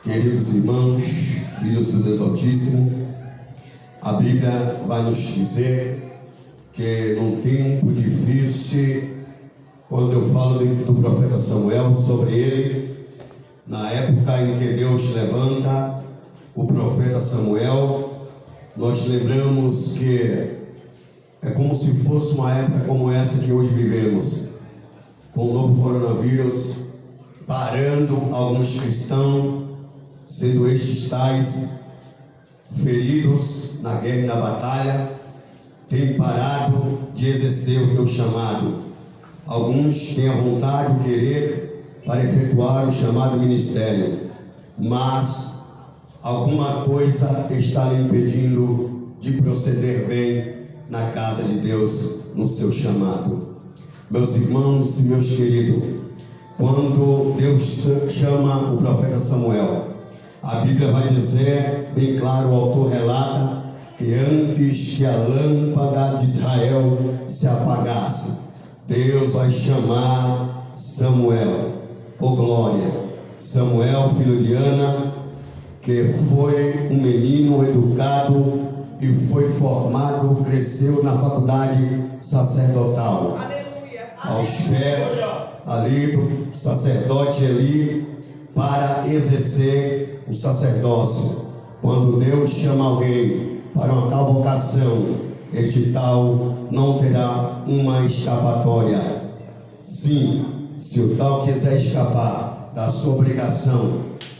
Queridos irmãos, filhos do Deus Altíssimo, a Bíblia vai nos dizer que num tempo difícil, quando eu falo do profeta Samuel, sobre ele, na época em que Deus levanta o profeta Samuel, nós lembramos que é como se fosse uma época como essa que hoje vivemos, com o novo coronavírus parando alguns cristãos, sendo estes tais feridos na guerra e na batalha, tem parado de exercer o teu chamado. Alguns têm a vontade, o querer para efetuar o chamado ministério, mas alguma coisa está lhe impedindo de proceder bem na casa de Deus, no seu chamado. Meus irmãos e meus queridos, quando Deus chama o profeta Samuel, a Bíblia vai dizer, bem claro, o autor relata, que antes que a lâmpada de Israel se apagasse, Deus vai chamar Samuel. Oh glória! Samuel, filho de Ana, que foi um menino educado e foi formado, cresceu na faculdade sacerdotal. Aleluia. Aos pés ali do sacerdote Eli, para exercer o sacerdócio. Quando Deus chama alguém para uma tal vocação, este tal não terá uma escapatória. Sim, se o tal quiser escapar da sua obrigação,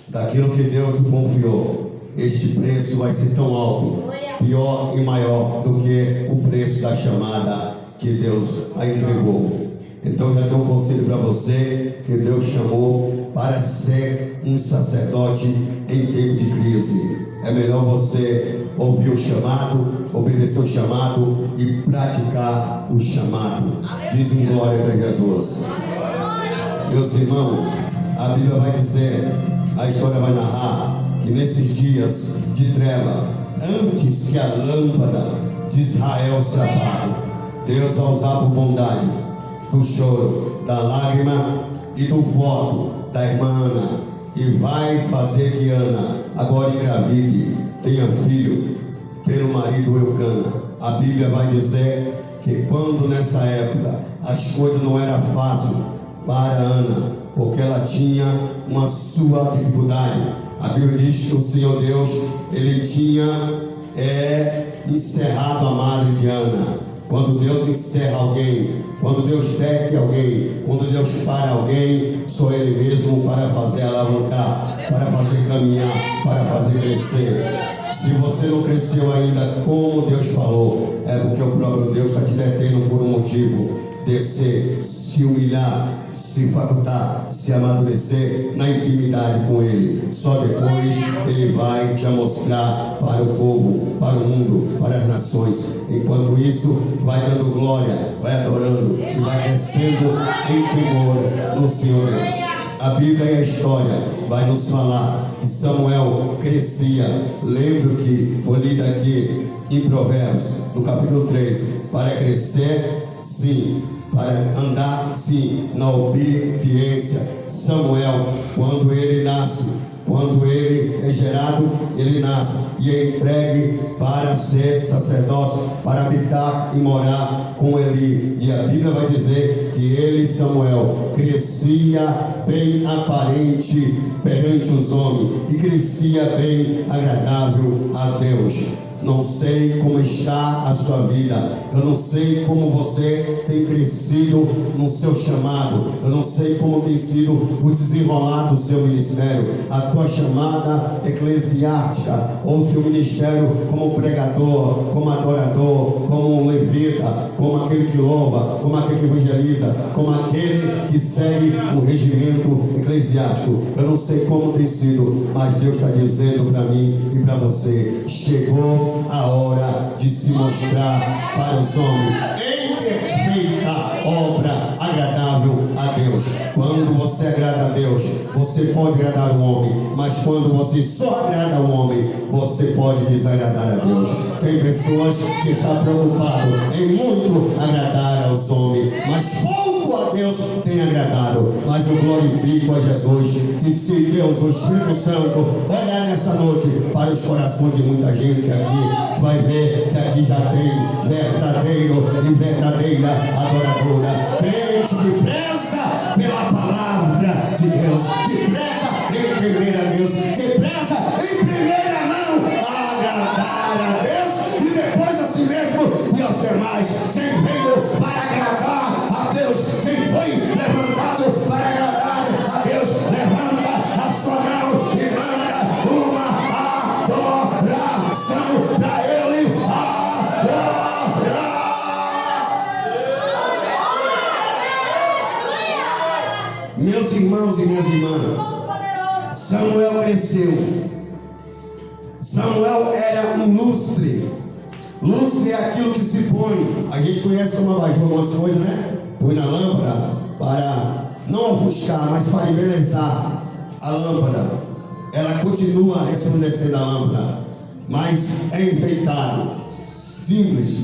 daquilo que Deus lhe confiou, este preço vai ser tão alto, pior e maior do que o preço da chamada que Deus a entregou. Então já tenho um conselho para você, que Deus chamou para ser um sacerdote em tempo de crise. É melhor você ouvir o chamado, obedecer o chamado e praticar o chamado. Diz um glória para Jesus. Meus irmãos, a Bíblia vai dizer, a história vai narrar, que nesses dias de treva, antes que a lâmpada de Israel se apague, Deus vai usar por bondade do choro, da lágrima e do voto da irmã Ana, e vai fazer que Ana agora engravide, tenha filho pelo marido Eucana. A Bíblia vai dizer que quando nessa época as coisas não eram fáceis para Ana, porque ela tinha uma sua dificuldade, a Bíblia diz que o Senhor Deus, ele tinha encerrado a madre de Ana. Quando Deus encerra alguém, quando Deus dete alguém, quando Deus para alguém, só Ele mesmo para fazer alavancar, para fazer caminhar, para fazer crescer. Se você não cresceu ainda como Deus falou, é porque o próprio Deus está te detendo por um motivo. Descer, se humilhar, se facultar, se amadurecer na intimidade com Ele. Só depois Ele vai te mostrar para o povo, para o mundo, para as nações. Enquanto isso, vai dando glória, vai adorando e vai crescendo em temor no Senhor Deus. A Bíblia e a história vai nos falar que Samuel crescia. Lembro que foi lido aqui em Provérbios, no capítulo 3, para crescer, sim, para andar, sim, na obediência. Samuel, quando ele nasce, quando ele é gerado, ele nasce e é entregue para ser sacerdócio, para habitar e morar com Eli. E a Bíblia vai dizer que ele, Samuel, crescia bem aparente perante os homens e crescia bem agradável a Deus. Não sei como está a sua vida, eu não sei como você tem crescido no seu chamado, eu não sei como tem sido o desenrolar do seu ministério, a tua chamada eclesiástica, ou o teu ministério como pregador, como adorador, como um levita, como aquele que louva, como aquele que evangeliza, como aquele que segue o regimento eclesiástico. Eu não sei como tem sido, mas Deus está dizendo para mim e para você: chegou chegou a hora de se mostrar para os homens em perfeita obra agradável a Deus. Quando você agrada a Deus, você pode agradar o homem, mas quando você só agrada ao homem, você pode desagradar a Deus. Tem pessoas que estão preocupadas em muito agradar aos homens, mas pouco a Deus tem agradado. Mas eu glorifico a Jesus, que se Deus, o Espírito Santo, olhar nessa noite para os corações de muita gente aqui, vai ver que aqui já tem verdadeiro e verdadeira adoradora, crente que preza pela palavra de Deus, que preza em temer a Deus, que preza em primeira mão a agradar a Deus e depois a si mesmo e aos demais. Quem veio para agradar a Deus, quem foi levantado para agradar a Deus, levanta a sua mão e manda uma adoração para Ele adorar. Meus irmãos e minhas irmãs, Samuel cresceu. Samuel era um lustre. Lustre é aquilo que se põe, a gente conhece como abajur algumas coisas, né? Põe na lâmpada para não ofuscar, mas para embelezar a lâmpada. Ela continua resplandecendo a lâmpada, mas é enfeitado, simples.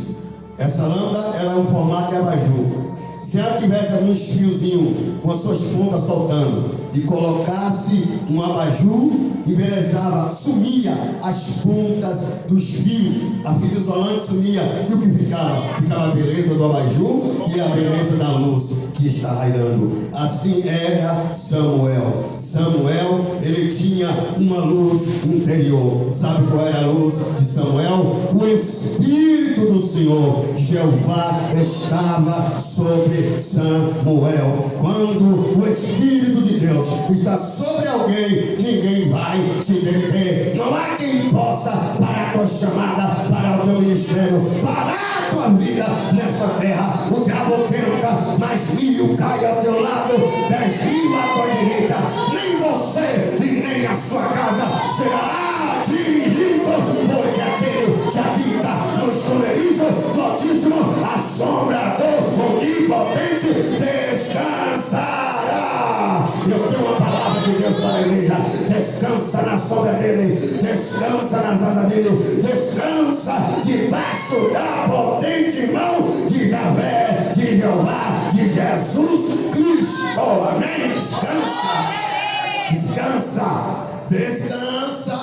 Essa lâmpada, ela é um formato de abajur. Se ela tivesse alguns fiozinhos com as suas pontas soltando e colocasse um abajur, embelezava, sumia as pontas dos fios, a fita isolante sumia, e o que ficava? Ficava a beleza do abajur e a beleza da luz que está raiando. Assim era Samuel. Samuel, ele tinha uma luz interior. Sabe qual era a luz de Samuel? O Espírito do Senhor, Jeová, estava sobre Samuel. Quando o Espírito de Deus está sobre alguém, ninguém vai te deter. Não há quem possa parar a tua chamada, parar o teu ministério, parar a tua vida nessa terra. O diabo tenta, mas 1000 cai ao teu lado, 10.000 à tua direita. Nem você e nem a sua casa será atingido, porque aquele que habita no esconderijo do Altíssimo, a sombra do Onipotente descansará. Eu tenho uma palavra de Deus para a igreja: descansa na sombra dele, descansa nas asas dele, descansa debaixo da potente mão de Javé, de Jeová, de Jesus Cristo. Amém? Descansa, descansa, descansa.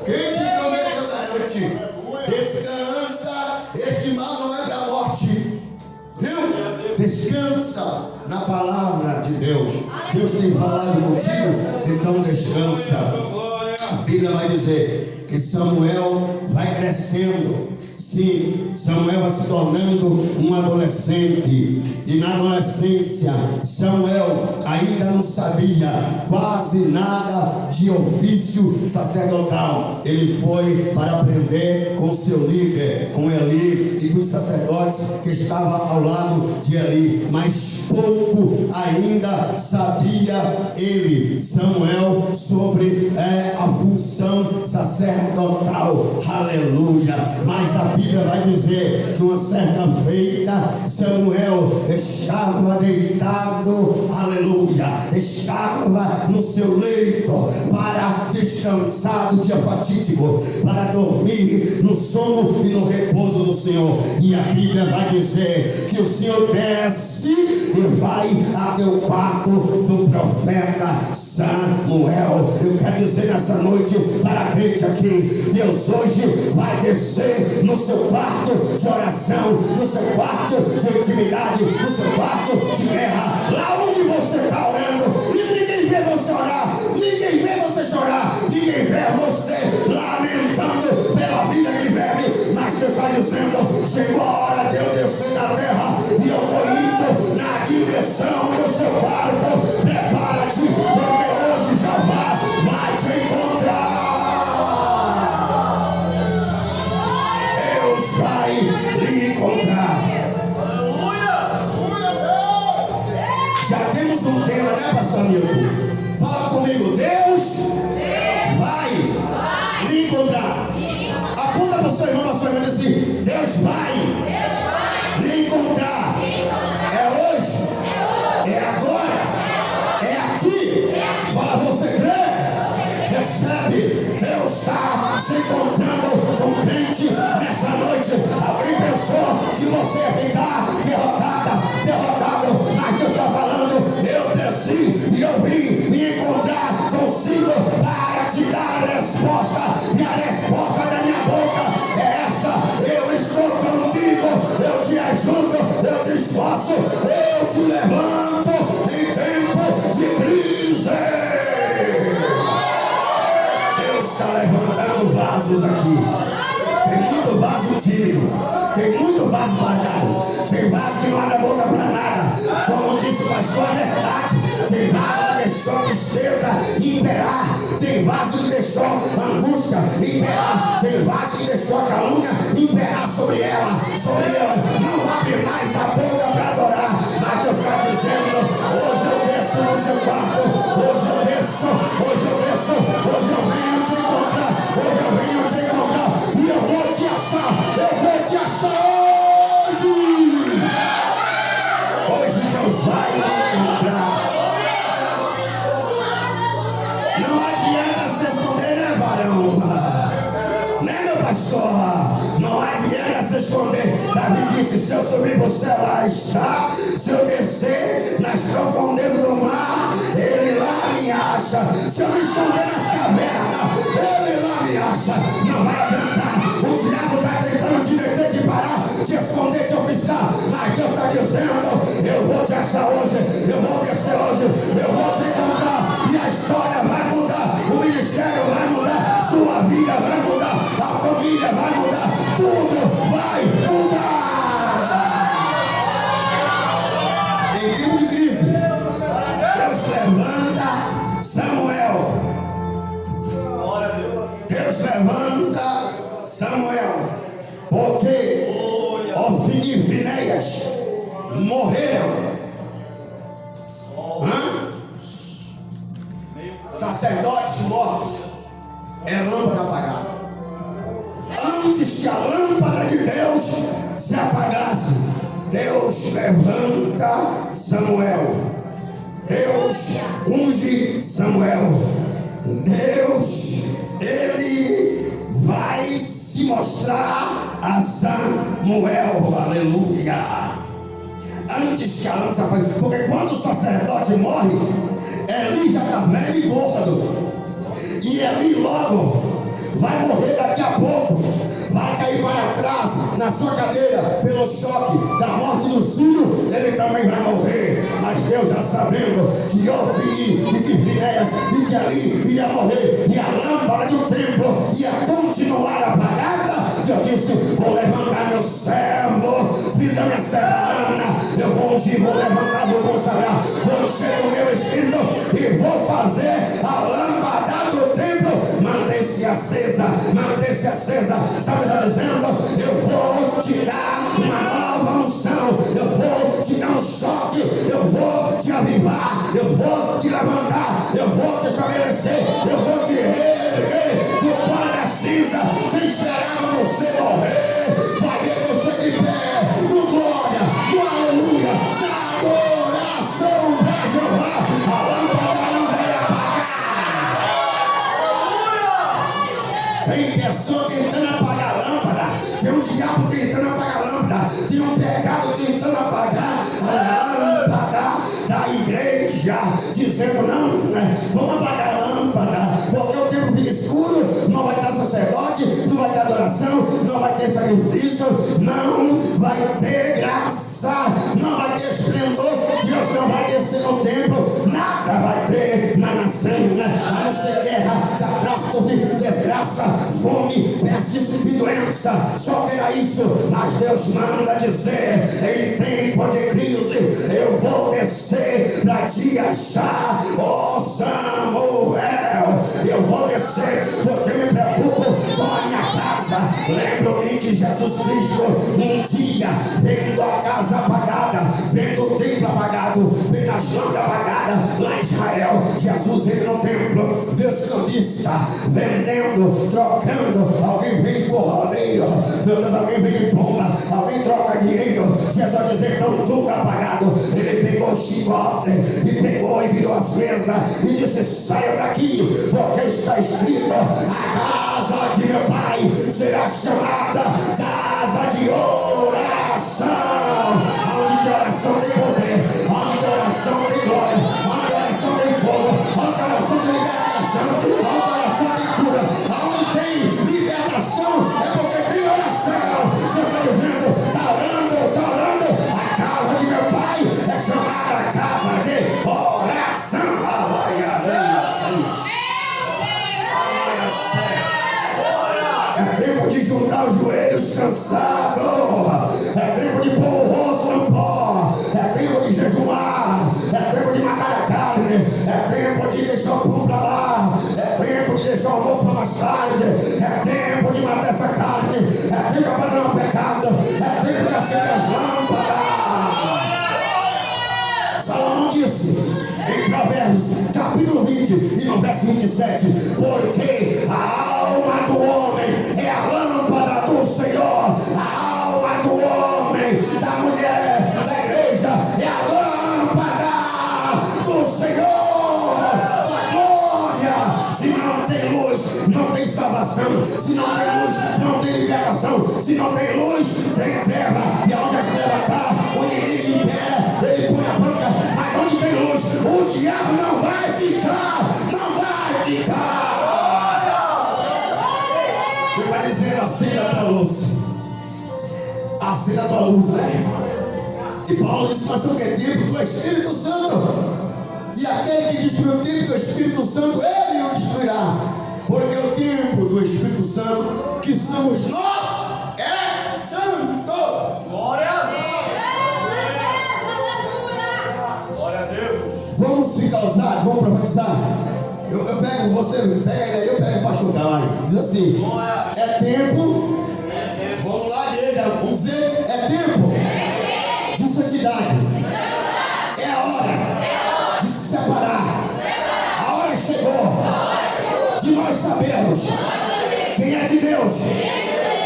Quem te prometeu garante. Descansa, este mal não é para a morte. Viu? Descansa na palavra de Deus. Deus tem falado contigo, então descansa. A Bíblia vai dizer que Samuel vai crescendo. Sim, Samuel vai se tornando um adolescente. E na adolescência, Samuel ainda não sabia quase nada de ofício sacerdotal. Ele foi para aprender com seu líder, com Eli, e com os sacerdotes que estavam ao lado de Eli. Mas pouco ainda sabia ele, Samuel, sobre a função sacerdotal. Aleluia. Mas a Bíblia vai dizer que uma certa feita, Samuel estava deitado, aleluia, estava no seu leito para descansar do dia fatídico, para dormir no sono e no repouso do Senhor. E a Bíblia vai dizer que o Senhor desce e vai até o quarto do profeta Samuel. Eu quero dizer nessa noite para a crente aqui: Deus hoje vai descer no seu quarto de oração, no seu quarto de intimidade, no seu quarto de guerra, lá onde você está orando, e ninguém vê você orar, ninguém vê você chorar, ninguém vê você lamentando pela vida que vive, mas Deus está dizendo: chegou a hora de eu descer na terra, e eu estou indo na direção do seu quarto. Prepara-te, porque hoje Jeová vai te encontrar. Vai lhe encontrar. Já temos um tema, né, pastor Milton? Fala comigo: Deus vai lhe encontrar. Aponta para o seu irmão. vai lhe encontrar. É hoje, é agora, é aqui. Fala, você crê? Recebe. Deus está se encontrando com crente nessa noite. Alguém pensou que você ia ficar derrotado, mas Deus está falando, eu desci e eu vim me encontrar consigo para te dar a resposta, e a resposta da minha boca é essa: eu estou contigo, eu te ajudo, eu te esforço, eu te levanto em tempo de crise. Deus está levantando vasos aqui. Tem muito vaso tímido, tem muito vaso parado, tem vaso que não abre a boca para nada. Como disse o pastor, é verdade. Tem vaso que deixou tristeza imperar, tem vaso que deixou angústia imperar, tem vaso que deixou a calúnia imperar sobre ela. Não abre mais a boca para adorar. Mas Deus está dizendo: hoje eu desço no seu quarto, hoje eu desço, hoje eu venho te encontrar, hoje eu venho te encontrar, e eu vou te achar hoje. Hoje Deus vai me encontrar. Não adianta se esconder, né, varão? Né, meu pastor? Não adianta se esconder. Davi disse: se eu subir para o céu, lá está. Se eu descer nas profundezas do mar, ele lá me acha. Se eu me esconder nas cavernas, ele lá me acha. Não vai adiantar. O diabo está tentando te deter, te parar, te esconder, te ofuscar. Mas Deus está dizendo: eu vou te achar hoje, eu vou descer hoje, eu vou te encontrar. E a história vai mudar, o ministério vai mudar, sua vida vai mudar, a família vai mudar, tudo vai mudar. Em tempo de crise, Deus levanta Samuel. Deus levanta Samuel, porque Ofni e Finéias morreram. Sacerdotes mortos é lâmpada apagada. Antes que a lâmpada de Deus se apagasse, Deus levanta Samuel. Deus unge Samuel. Deus, ele vai se mostrar a Samuel. Aleluia. Antes que a lâmpada se apague, porque quando o sacerdote morre, Eli já está velho e gordo, e Eli logo vai morrer daqui a pouco, vai cair para trás na sua cadeira pelo choque da morte do filho. Ele também vai morrer. Mas Deus, já sabendo que Ofni e que Finéias e que Eli iria morrer, e a lâmpada do templo ia continuar apagada, Deus disse: vou levantar meu servo, filho da minha serva Ana, eu vou ungir, vou levantar, vou consagrar, vou encher do meu espírito e vou fazer a lâmpada do templo manter-se acesa. Sabe o que está dizendo? Eu vou te dar uma nova unção, eu vou te dar um choque, eu vou te avivar, eu vou te levantar, eu vou te estabelecer, eu vou te reerguer do pó da cinza. Quem esperava você morrer vai ver você de pé, no glória, no aleluia, na adoração para Jeová. A lâmpada não vai apagar. Tem pessoa tentando apagar a lâmpada, tem um diabo tentando apagar a lâmpada, tem um pecado tentando apagar a lâmpada da igreja, dizendo: não, vamos apagar a lâmpada, porque o tempo fica escuro, não vai ter sacerdote, não vai ter adoração, não vai ter sacrifício, não vai ter graça, não vai ter esplendor, Deus não vai descer no templo, nada vai ter na nação, a não ser guerra, catástrofe, desgraça, fome, pestes e doença. Só terá isso. Mas Deus manda dizer: em tempo de crise eu vou descer para te achar, ó Samuel. Eu vou descer porque me preocupo com a minha casa. Lembro-me que Jesus Cristo um dia, vendo a casa apagada, vendo o templo apagado, vendo as lâmpadas apagadas lá em Israel, Jesus entra no templo templo, vê os cambistas vendendo, trocando. Alguém vende corrodeiro, meu Deus, alguém vende pomba, alguém troca dinheiro. Jesus vai dizer: estão tudo apagado. Ele pegou o chicote e pegou e virou as mesas e disse: saiam daqui, porque está escrito: a casa de meu pai será chamada casa de oração. Onde que oração tem poder, onde que oração tem glória, onde oração tem fogo, onde oração tem libertação, onde oração tem cura, onde tem libertação é porque tem oração. Eu estou dizendo: está orando, está orando. A casa de meu pai é chamada casa de oração. É tempo de juntar os joelhos cansados. É tempo de pôr o rosto no pó. É tempo de jejuar. É tempo de matar a carne. É tempo de deixar o pão para lá. É tempo de deixar o almoço para mais tarde. É tempo de matar essa carne. É tempo de abandonar o pecado. É tempo de acender as lâmpadas. Salomão disse em Provérbios, capítulo 20 e no verso 27, porque a alma do homem é a lâmpada do Senhor, a alma do homem, da mulher, da igreja é a lâmpada do Senhor, da glória. Se não tem luz, não tem salvação. Se não tem luz, não tem libertação. Se não tem luz, tem treva. E onde as trevas estão, o inimigo impera, ele põe a banca. Mas onde tem luz, o diabo não vai ficar. Não vai ficar. Ele está dizendo: acenda a tua luz. Acenda a tua luz, né? E Paulo diz que nós somos templo do Espírito Santo. E aquele que destruiu o templo do Espírito Santo, ele o destruirá. Porque o templo do Espírito Santo, que somos nós, é santo. Glória a Deus. Glória a Deus. Vamos ficar ousados, vamos profetizar. Eu pego, você pega ele aí, eu pego o pastor Calário. Diz assim: é tempo. Vamos lá, igreja, vamos dizer: é tempo de santidade. É a hora de se separar. A hora chegou de nós sabermos quem é de Deus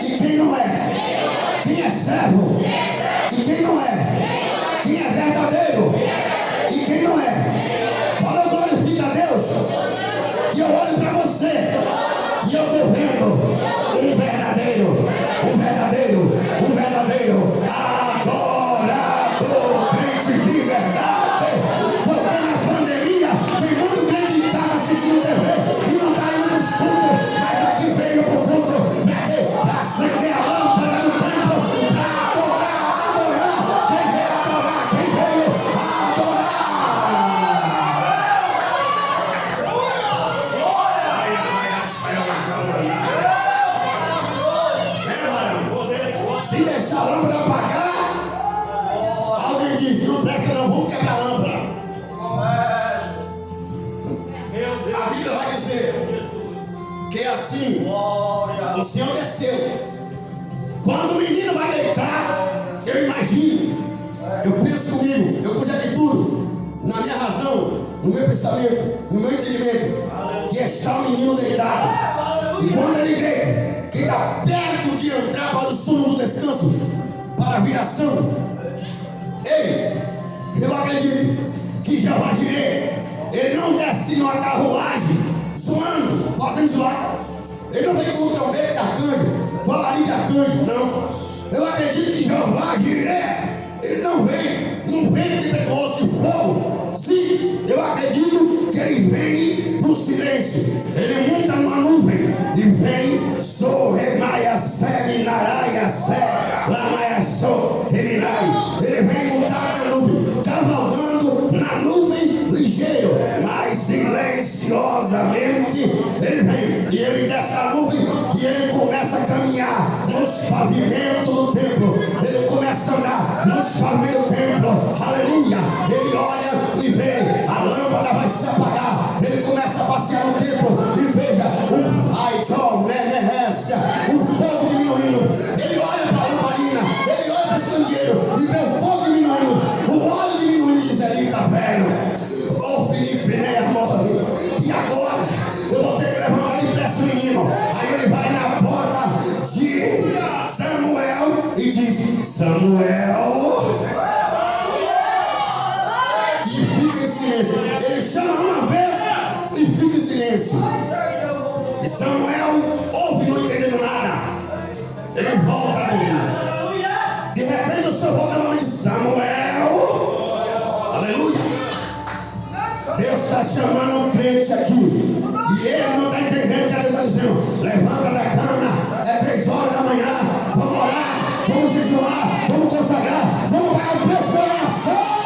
e quem não é, quem é servo e quem não é, quem é verdadeiro e quem não é. Fala, glorifica a Deus, que eu olho para você e eu estou vendo um verdadeiro adorador, crente de verdade. Porque na pandemia tem muito crente em casa assistindo TV e não está indo para os cultos, mas aqui veio para o culto para quê? Para acender a lâmpada do templo, para adorar. Quem veio adorar? Quem veio adorar? Se deixar a lâmpada apagar, alguém diz: não presta não, vamos quebrar a lâmpada. A Bíblia vai dizer que é assim: o Senhor desceu. Quando o menino vai deitar, eu imagino, eu penso comigo, eu conjecturo na minha razão, no meu pensamento, no meu entendimento, que está o menino deitado. E quando ele deita, que está perto de entrar para o sono do descanso, para a viração, eu acredito que Jeová Jireh, ele não desce numa carruagem zoando, fazendo zoada. Ele não vem com trombeta de arcanjo, com alarim de arcanjo, não. Eu acredito que Jeová Jireh, ele não vem num vento impetuoso de fogo. Sim, eu acredito que ele vem no silêncio. Ele monta numa nuvem e vem. Ele vem montado na nuvem, cavalgando na nuvem ligeiro, mas silenciosamente ele vem. E ele desce da nuvem e ele começa a caminhar nos pavimentos do templo. Ele começa a andar nos pavimentos do templo. Aleluia. Ele olha e vê, a lâmpada vai se apagar. Ele começa a passear no templo e veja o fogo diminuindo. Ele olha para a lamparina, ele olha para os candeeiros e vê o fogo diminuindo, o óleo diminuindo. Diz: ali está velho, o Filifinéia morre. E a agora eu vou ter que levantar depressa o menino. Aí ele vai na porta de Samuel e diz: Samuel. E fica em silêncio. Ele chama uma vez e fica em silêncio. E Samuel ouve, não entendendo nada. Ele volta a dormir. De repente o Senhor volta novamente e diz: Samuel. Aleluia. Deus está chamando um crente aqui. E ele não está entendendo o que Deus está dizendo. Levanta da cama. É 3 horas da manhã. Vamos orar. Vamos jejuar. Vamos consagrar. Vamos pagar o preço pela nação.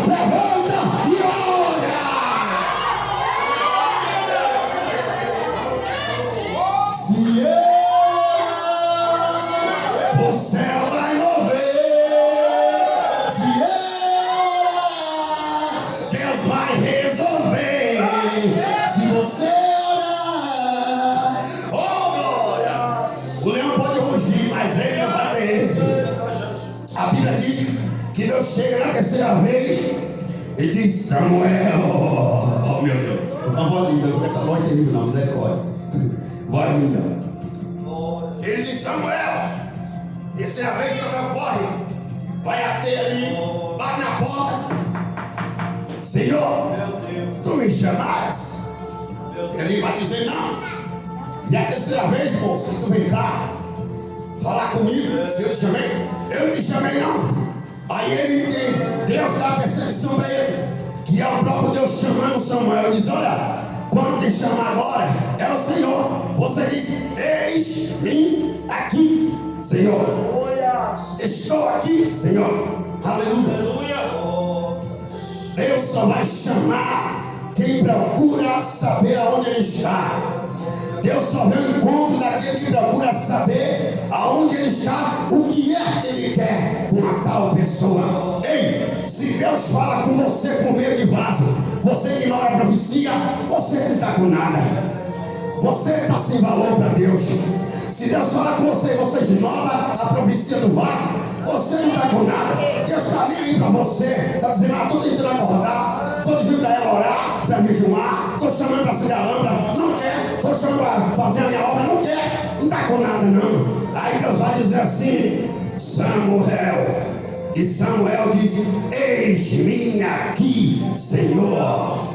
Levanta e ora. Se eu orar, o céu vai mover. Se eu orar, Deus vai resolver. Se você orar, oh glória, o leão pode rugir, mas ele não vai ter êxito. A Bíblia diz que Deus chega na terceira vez e diz: Samuel. Oh meu Deus, tô com a voz linda, não fica essa voz terrível não, misericórdia. Voz linda. Ele diz: Samuel. Terceira vez Samuel corre, vai até ali, bate na porta. Senhor, tu me chamaras? Ele vai dizer: não. E a terceira vez, moço, que tu vem cá falar comigo, se eu te chamei? Eu não te chamei não. Aí ele entende, Deus dá a percepção para ele, que é o próprio Deus chamando Samuel. Ele diz: olha, quando te chamar agora, é o Senhor. Você diz: eis-me aqui, Senhor. Estou aqui, Senhor. Aleluia. Deus só vai chamar quem procura saber aonde Ele está. Deus só vê o encontro daquele que procura saber aonde ele está, o que é que ele quer com uma tal pessoa. Ei, se Deus fala com você por meio de vaso, você ignora a profecia, você não está com nada. Você está sem valor para Deus. Se Deus fala com você e você ignora a profecia do vaso, você não está com nada. Deus está nem aí para você. Está dizendo: estou tentando acordar, estou dizendo para ela orar, para jejuar, estou chamando para acender a lâmpada, não quer. Estou chamando para fazer a minha obra, não quer. Não está com nada não. Aí Deus vai dizer assim: Samuel. E Samuel diz: eis-me aqui, Senhor.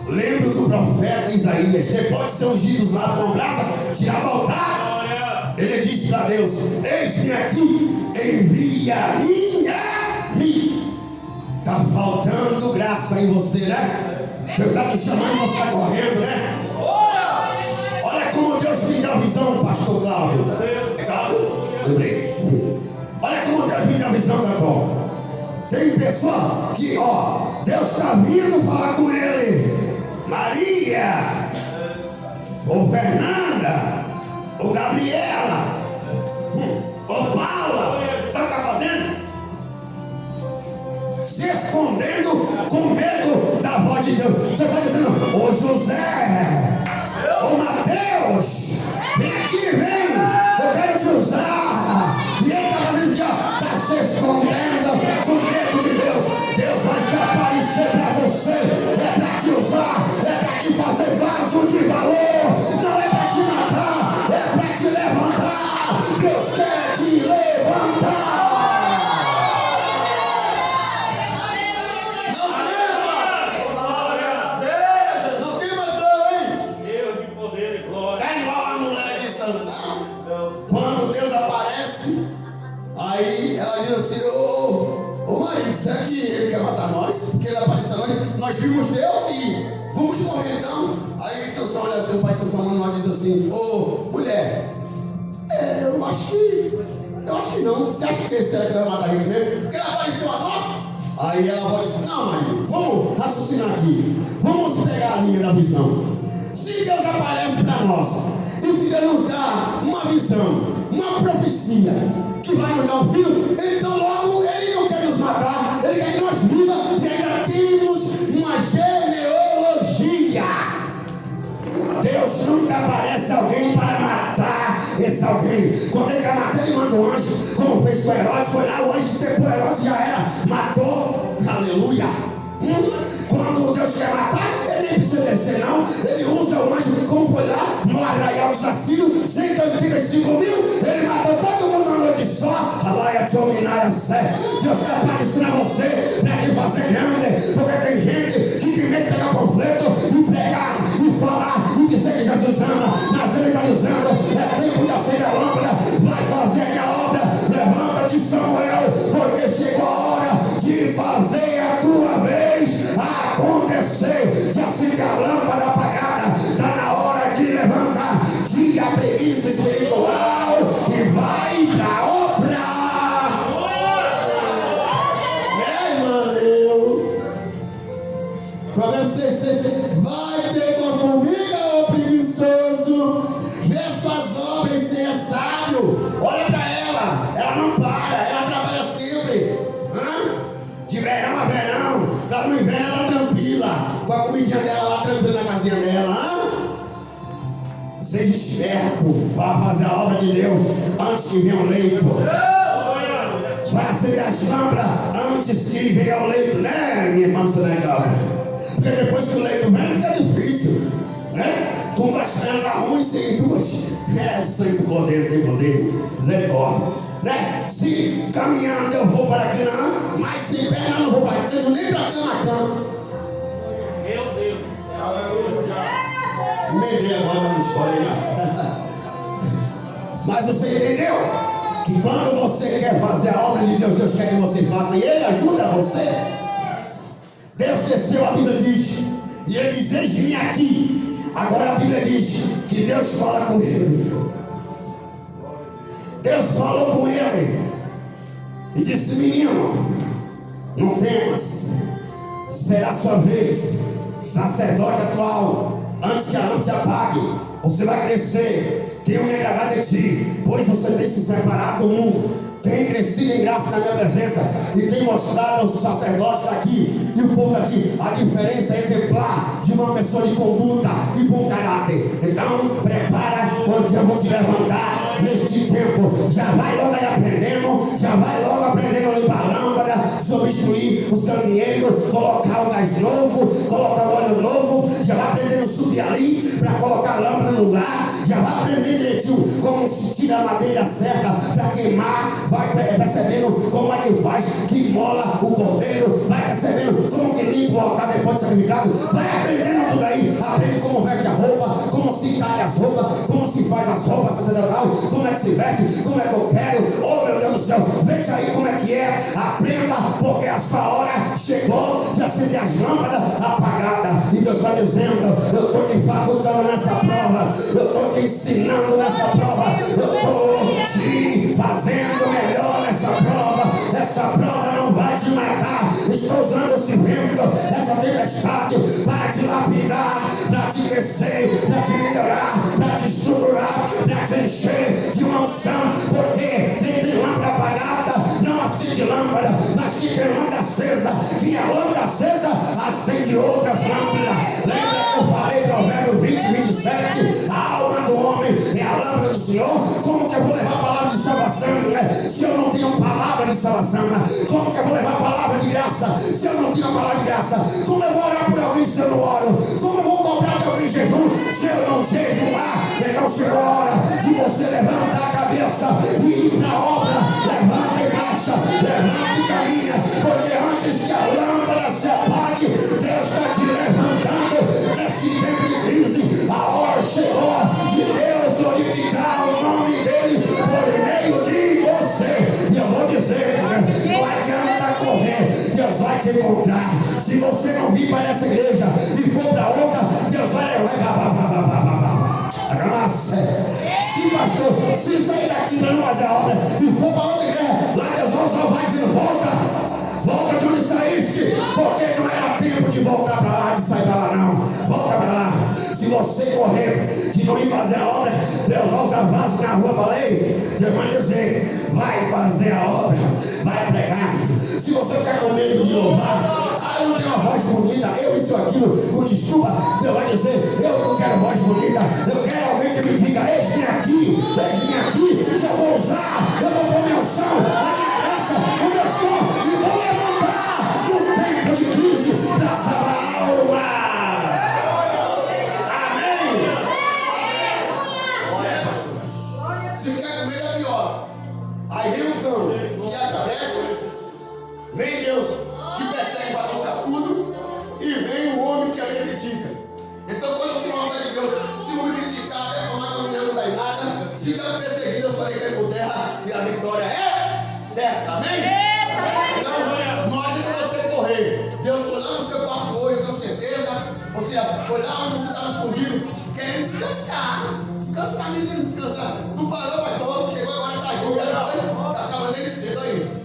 Lembro do profeta Isaías, depois de ser ungido lá com brasa, tirado do altar, ele disse para Deus: eis-me aqui, envia-me a mim. Está faltando graça em você, né? Deus está te chamando e você está correndo, né? Olha como Deus me deu a visão, pastor Cláudio. Cláudio? Lembrei. Olha como Deus me deu a visão, cantor. Tem pessoa que, Deus está vindo falar com ele. Maria, ou Fernanda, ou Gabriela, ou Paula, sabe o que está fazendo? Se escondendo com medo da voz de Deus. Deus está dizendo: ô José, ô Mateus, vem aqui, vem, eu quero te usar. E ele está fazendo aqui, está se escondendo com medo de Deus. Deus vai se aparecer para você, é para te usar, é para te fazer vaso de valor, não é para te matar, é para te levantar. Deus quer te levantar. Não temas não, hein? Deus de poder e glória. Está igual a mulher de Sansão. Quando Deus aparece, aí ela diz assim: ô marido, será que ele quer matar nós? Porque ele apareceu nós vimos Deus e vamos morrer então. Aí Sansão olha assim, o pai de Sansão diz assim: ô mulher, eu acho que não. Você acha que será que vai matar a gente mesmo? Porque ele apareceu a nós. Aí ela vai dizer: não, marido, vamos raciocinar aqui, vamos pegar a linha da visão. Se Deus aparece para nós, e se Deus nos dá uma visão, uma profecia que vai nos dar um filho, então logo Ele não quer nos matar, Ele quer que nós vivamos e ainda temos uma genealogia. Deus nunca aparece alguém para matar esse alguém. Quando Ele quer matar, Ele manda um anjo, como fez com Herodes. Foi lá, o anjo secou Herodes, já era, matou, aleluia. Quando Deus quer matar, ele nem precisa descer não. Ele usa o anjo, como foi lá no arraial dos Assírios, 185 mil, ele matou todo mundo numa noite só. Deus está aparecendo a você para te fazer grande, porque tem gente que tem medo de pegar panfleto e pregar e falar e dizer que Jesus ama, mas ele está dizendo: é tempo de acender a lâmpada, vai fazer a minha obra. Levanta-te, Samuel, porque chegou a hora de fazer a tua vez acontecer, de acender a lâmpada apagada. Está na hora de levantar, tira a preguiça espiritual e vai para a obra. Provérbios 6,6: vai ter com a formiga, ó preguiçoso, vê suas obras e seja sábio. Olha para ela não para, ela trabalha sempre, de verão a verão, para no inverno ela está tranquila, com a comidinha dela lá tranquila na casinha dela. Seja esperto, vá fazer a obra de Deus antes que venha o leito. Vai acender as lâmpadas antes que venha o leito, né, minha irmã? Você não é calma. Porque depois que o leito vem, fica difícil, né? Tu vai esperando dar ruim, sim, tu o sangue do Cordeiro tem poder, misericórdia, né? Se caminhando eu vou para Canaã, mas sem perna eu não vou para Canaã, nem para Camacã. Meu Deus, aleluia. Emendei agora na história aí. Mas você entendeu? Que quando você quer fazer a obra de Deus, Deus quer que você faça, e Ele ajuda você. Deus desceu, a Bíblia diz, e Ele diz: eis-me aqui. Agora a Bíblia diz que Deus fala com ele. Deus falou com ele e disse: menino, não temas, será sua vez, sacerdote atual, antes que a lâmpada se apague, você vai crescer. Tenho me agradado de ti, pois você tem se separado do mundo, tem crescido em graça na minha presença e tem mostrado aos sacerdotes daqui e o povo daqui a diferença exemplar de uma pessoa de conduta e bom caráter. Então prepara, porque eu vou te levantar neste tempo. Já vai logo aí aprendendo, já vai logo aprendendo a limpar a lâmpada, substituir os candeeiros, colocar o gás novo, colocar o óleo novo, já vai aprendendo a subir ali para colocar a lâmpada no lugar, já vai aprendendo direitinho como se tira a madeira certa para queimar, vai percebendo como é que faz, que mola o cordeiro, vai percebendo como que limpa o altar depois de sacrificado, vai aprendendo tudo aí, aprende como veste a roupa, como se talha as roupas, como se faz as roupas sacerdotal, como é que se veste, como é que eu quero. Oh meu Deus do céu, veja aí como é que é, aprenda, porque a sua hora chegou de acender as lâmpadas apagadas, e Deus está dizendo: eu estou te facultando nessa prova, eu estou te ensinando nessa prova, eu estou te fazendo melhor nessa prova. Essa prova não vai te matar. Estou usando esse vento, essa tempestade para te lapidar, para te crescer, para te melhorar, para te estruturar, para te encher de uma unção. Porque quem tem lâmpada apagada não acende lâmpada, mas quem tem lâmpada acesa, quem é lâmpada acesa acende outras lâmpadas. Lembra que eu falei Provérbio 20, 27, a alma do homem é a lâmpada do Senhor. Como que eu vou levar a palavra de salvação se eu não tenho palavra de salvação? Como que eu vou levar a palavra de graça se eu não tenho a palavra de graça? Como eu vou orar por alguém se eu não oro? Como eu vou cobrar de alguém jejum se eu não jejuar? Então chegou a hora de você levantar a cabeça e ir para a obra. Levanta e marcha, levanta e caminha, porque antes que a lâmpada se apague, Deus está te levantando nesse tempo de crise. A hora chegou de Deus glorificar o nome dele por meio de você. E eu vou dizer, não adianta correr, Deus vai te encontrar. Se você não vir para essa igreja e for para outra, Deus vai levar. Se pastor, se sair daqui para não fazer a obra e for para outra igreja, lá Deus vai dizendo: volta de onde saíste, porque não era tempo de voltar para lá, de sair para lá não. Volta para lá. Se você correr de não ir fazer a obra, Deus vai usar vaso na rua. Falei, Deus vai dizer: vai fazer a obra, vai pregar. Se você ficar com medo de louvar, não tem uma voz bonita, eu isso ou aquilo, com desculpa, Deus vai dizer: eu não quero voz bonita, eu quero alguém que me diga: eis-me aqui, que eu vou usar, eu vou pôr minha unção, a minha graça, o meu dom, e vou levantar no tempo de crise Deus. Se um me criticar, reclamar que a mulher não dá em nada. Se quer perseguir, eu só cair por terra e a vitória é certa. Amém? Então, não adianta você correr. Deus foi lá no seu quarto olho, eu tenho certeza. Você foi lá onde você estava escondido, querendo descansar. Descansar, menino, descansar. Tu parou, pastor, chegou agora, tá aqui, está trabalhando desde cedo aí.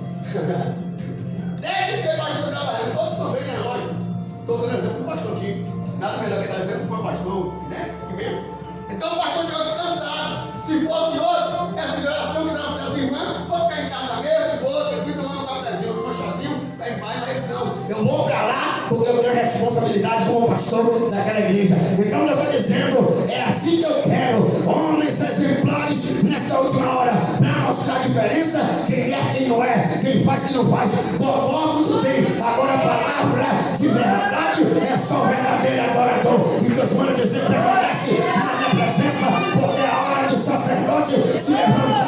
Desde cedo eu estou trabalhando, todos estão bem, né? Lógico. Estou dando exemplo para o pastor aqui. Nada melhor que dar exemplo para o pastor, né? Que mesmo. Então o pastor chegou aqui cansado. Se fosse outro, essa geração que traz das irmãs, vou ficar em casa mesmo, de boa, aqui tomando um cafezinho, tomando um chazinho, tá em paz, mas eles não. Eu vou para lá porque eu tenho responsabilidade como pastor daquela igreja. Então Deus está dizendo, é assim que eu quero homens exemplares nessa última hora, para mostrar a diferença, quem é, quem não é, quem faz, quem não faz. Gogó muito tem, agora a palavra de verdade é só o verdadeiro adorador. E Deus manda dizer, permanece na minha presença, porque é a hora do sacerdote se levantar